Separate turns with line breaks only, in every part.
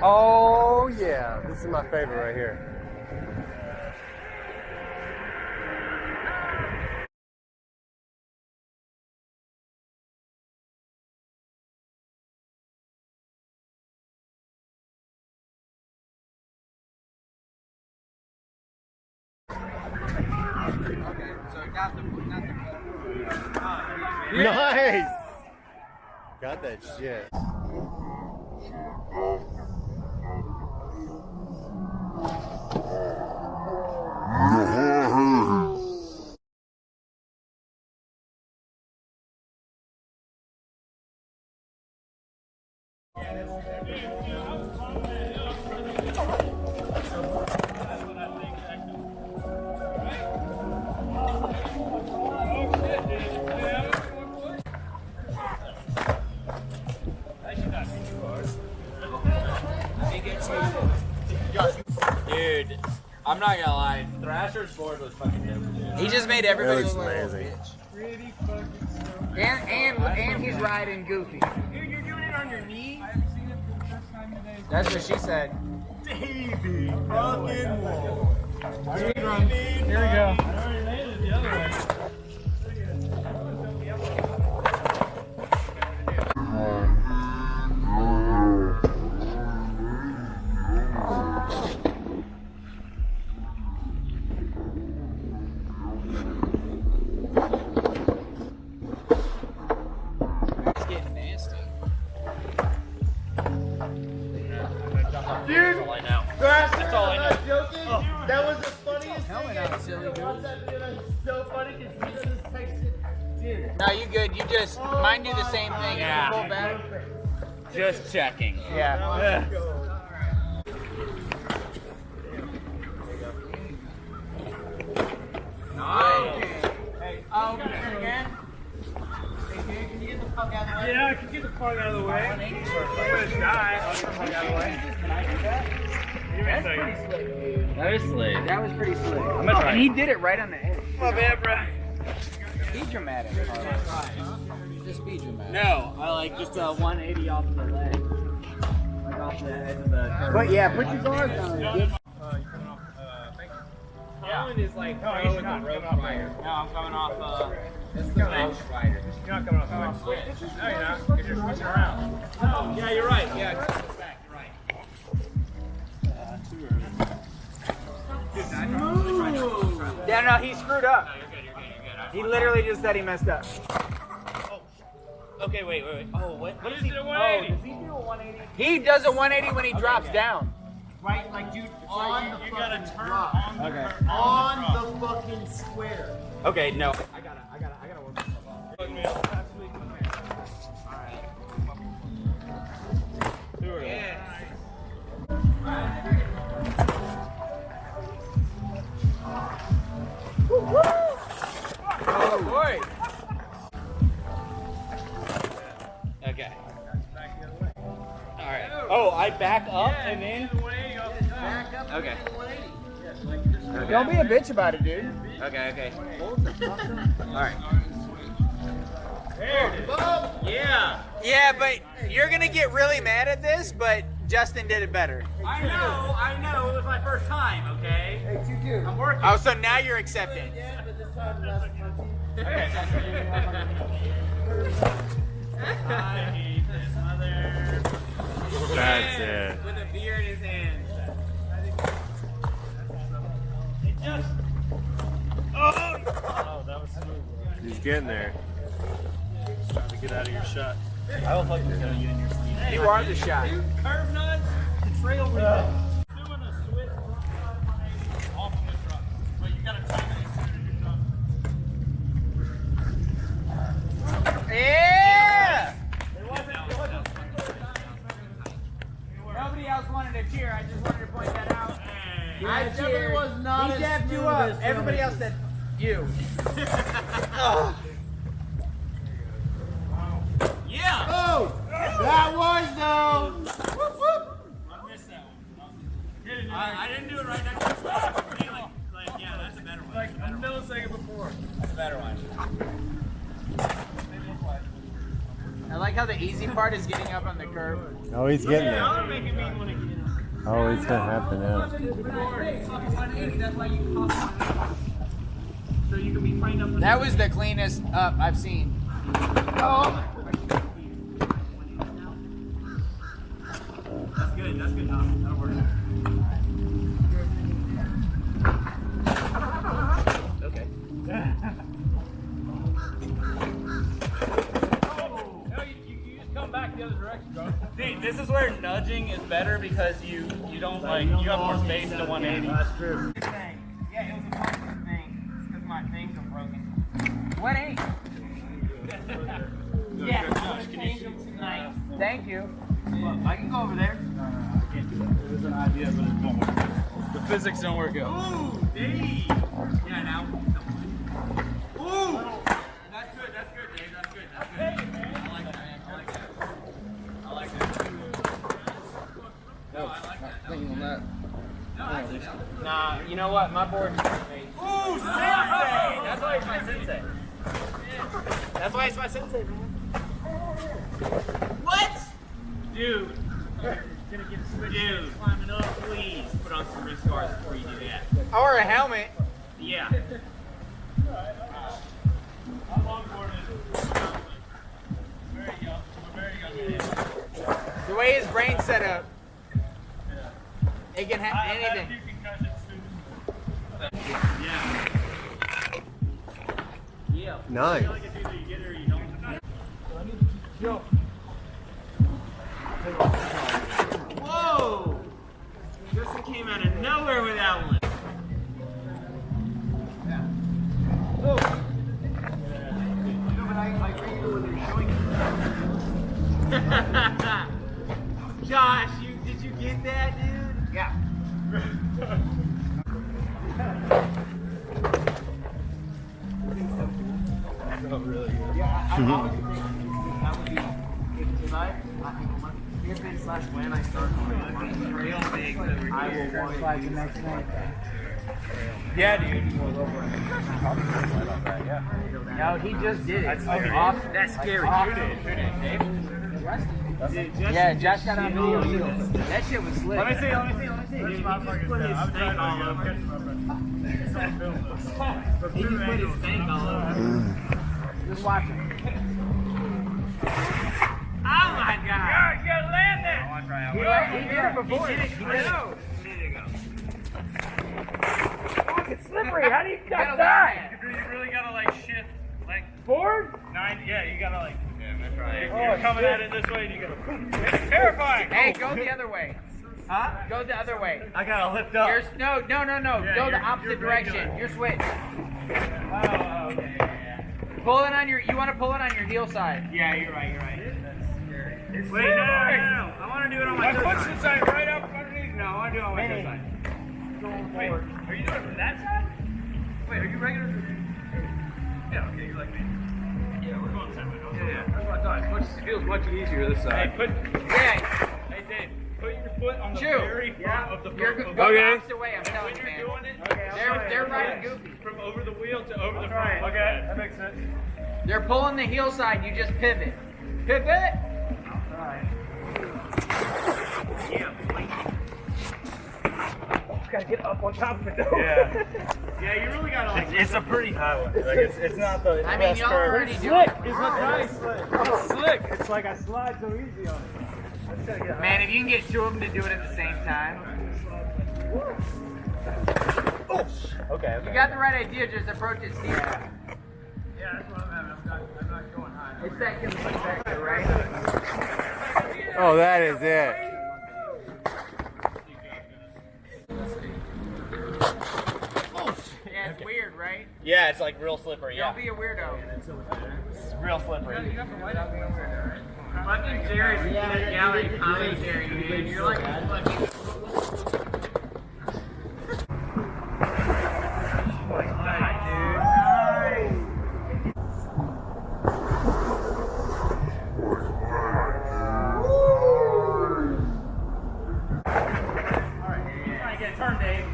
Oh yeah, this is my favorite right here.
Okay, so not the
Nice! Got that shit.
Dude, I'm not gonna lie. Thrasher's board was fucking dope.
He just made everybody
That looks
look like a little
amazing.
bitch. And he's riding Goofy.
Dude, you're doing it on your knee?
That's what she said.
Davey, fucking wall.
Here we go.
I already made it the other way.
It's getting nasty.
Dude,
That's all I know.
that's
all I know.
Joking, that was the funniest
Helmet
thing.
on, silly dude.
That's so funny because he doesn't text it. Dude.
No, you good. You just mine do the same thing.
Yeah.
Pull back.
Just checking.
Yeah. Nice. Hey, oh, again. Hey, can you get the fuck out of the way?
Yeah, I can get the fuck out of the way. I'm gonna die. I'll get the fuck out of the way.
Can I do that?
Give me a
That's
second.
pretty slick, dude.
That is slick.
That was pretty slick.
I'm gonna try.
And he did it right on the edge.
My bad, bro.
Be dramatic. Just be dramatic.
No, I like just a 180 off the leg. Like off the edge of the curve.
But yeah, put your guards on. Dude.
Colin is like
No,
throwing the rope rider.
No, I'm coming off
This is switch rider. You're not coming off the switch. No, you're not. Because you're switching around.
Oh, yeah, you're right. Yeah, it's back. You're right.
Yeah, no, he screwed up.
You're good. You're good.
He literally just said he messed up.
Okay, wait. Oh, what?
What is it? 180.
Does he do a 180? He does a 180 when he drops down.
Right, like dude, on the fucking
turn
drop.
on the
Okay.
curve.
On the fucking square.
Okay, no.
I gotta work myself out. Oh boy.
Okay. All right. Oh, I back up and then.
Back up
Okay.
to 180.
Don't be a bitch about it, dude.
Okay. All right. Yeah.
Yeah, but you're gonna get really mad at this, but Justin did it better.
I know. It was my first time. Okay.
Hey, 2-2.
I'm working.
Oh, so now you're accepting.
Yeah, but this time less punty.
I hate this mother.
That's it.
With a beer in his hand.
Oh, that was smooth.
He's getting there.
Trying to get out of your shot. I will fucking tell you in your sleep.
You are the shot.
Curve nuts. The trail doing a switch off of the truck. But you gotta time it as soon as you're done.
Yeah!
It wasn't.
Nobody else wanted to cheer. I just wanted to point that out. I
definitely
cheered.
was not
He
as
dapped you
smooth
up.
as
Everybody else said you.
Yeah.
Oh! That was though! Whoop, whoop.
I missed that one. I didn't do it right next to the like, yeah, that's a better one.
Like a millisecond before.
That's a better one.
I like how the easy part is getting up on the curb.
Oh, he's getting
Yeah,
there.
I'll make it mean when it gets
Oh, it's gonna happen now.
So you can be trained up. That was the cleanest up I've seen. Oh.
That's good. That's good enough. That'll work.
Okay.
No, you just come back the other direction, bro.
See, this is where nudging is better because you don't like you have more space to 180.
That's true.
Yeah, it was a constant thing. It's because my things are broken. What ain't? Yeah, I'm gonna change them tonight. Thank you. I can go over there.
I can't do that. It was an idea, but it won't work. The physics don't work out.
Ooh, Dave. Yeah, now. Ooh. That's good. That's good, Dave. That's good. That's good. I like that. I like that. I like that. No, I like that. No, actually, nah, you know what? My board is great.
Ooh, sensei! That's why he's my sensei. That's why he's my sensei, man.
What?
Dude. Gonna get a switch. Dude. Climbing up, please. Put on some wrist guards before you do that.
Or a helmet.
Yeah. I'm longboarded. Very young. I'm a very young man.
The way his brain's set up, it can have
I've had a
anything.
few concussions too. Yeah.
Yeah.
Nice.
I feel like it's either you get it or you don't. Yo.
Whoa! Justin came out of nowhere with that one. Josh, did you get that, dude? Yeah. When I start real big, I will qualify the next night.
Yeah, dude.
No, he just did it. That's scary.
Who did? Dave?
Yeah, Josh got on video. That shit was slick.
Let me see.
This motherfucker's
put his
dead. I'm
snake
trying
all
to
over.
catch my breath. It's on film.
He just put his snake all over. Just watch him. Oh my god!
You gotta land that!
I want to try out.
He did it before.
He did it. I know.
Fuck, it's slippery. How do you
gotta
die?
You really gotta like shift, like
Forward?
90. Yeah, you gotta like.
Yeah, I'm gonna try it.
You're coming at it this way, and you gotta. It's terrifying.
Hey, go the other way.
Huh?
Go the other way.
I gotta lift up.
No.
Yeah,
Go the
you're
opposite
regular.
direction. You're switch.
Oh, okay. Yeah.
Pull it on your. You want to pull it on your heel side.
Yeah, you're right. You're right.
It's
Wait, no. I want to do it on my
My
third
foot's
side.
inside right up underneath.
No, I want to do it on my third side. Wait, are you doing it from that side? Wait, are you regular? Yeah, okay, you're like me. Yeah, we're going separate. Yeah. That's what I thought. It feels much easier this side. Hey, hey, Dave, put your foot on the
Chew.
very front of the
You're
front.
go the opposite way. I'm
And
telling
when
you,
you're
man.
doing it,
They're riding goofy.
from over the wheel to over the front. Okay, that makes sense.
They're pulling the heel side. You just pivot. Pivot.
Yeah.
Gotta get up on top of it though.
Yeah. Yeah, you really gotta like.
It's a pretty high one. Like it's not the
I mean,
best
y'all
curve.
already doing it.
It's nice. It's slick. It's like I slide so easy on it.
Man, if you can get two of them to do it at the same time,
Okay.
you got the right idea. Just approach it steep.
Yeah, that's what I'm having. I'm not going high.
It's that complete factor, right?
Oh, that is it.
Yeah, it's weird, right?
Yeah, it's like real slippery.
Don't
Yeah,
be a weirdo.
it's real slippery.
Fucking Jared, that gallery commentary, man. You're like a fucking.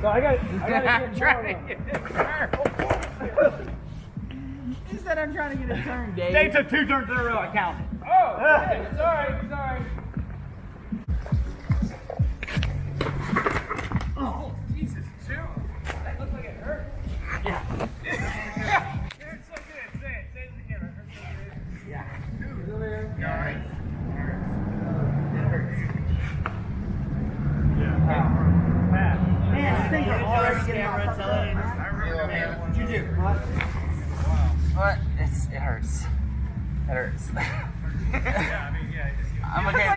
So I got
I'm trying to get a turn. He said I'm trying to get a turn, Dave.
They took 2 turns in a row. I counted.
Oh, okay. It's alright. It's alright.
camera, tell it. What'd you do? What? It hurts. It hurts.
Yeah, I mean, yeah.
I'm okay.